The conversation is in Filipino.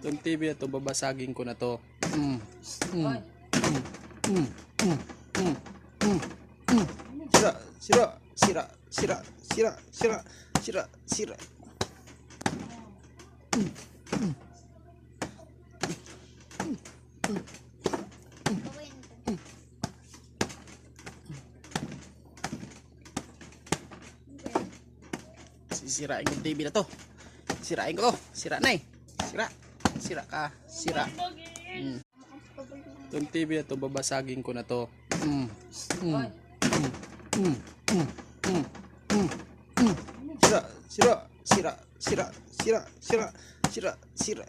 Itong TV na to, babasagin ko na to. Sira, sira, sira, sira, sira, sira, sira, sira. Sisirain ko yung TV na to. Sirain ko to. Sira na eh. Sira. Sira ka. Sira. Itong TV na to, babasagin ko na to. Sira. Sira. Sira. Sira. Sira. Sira. Sira. Sira.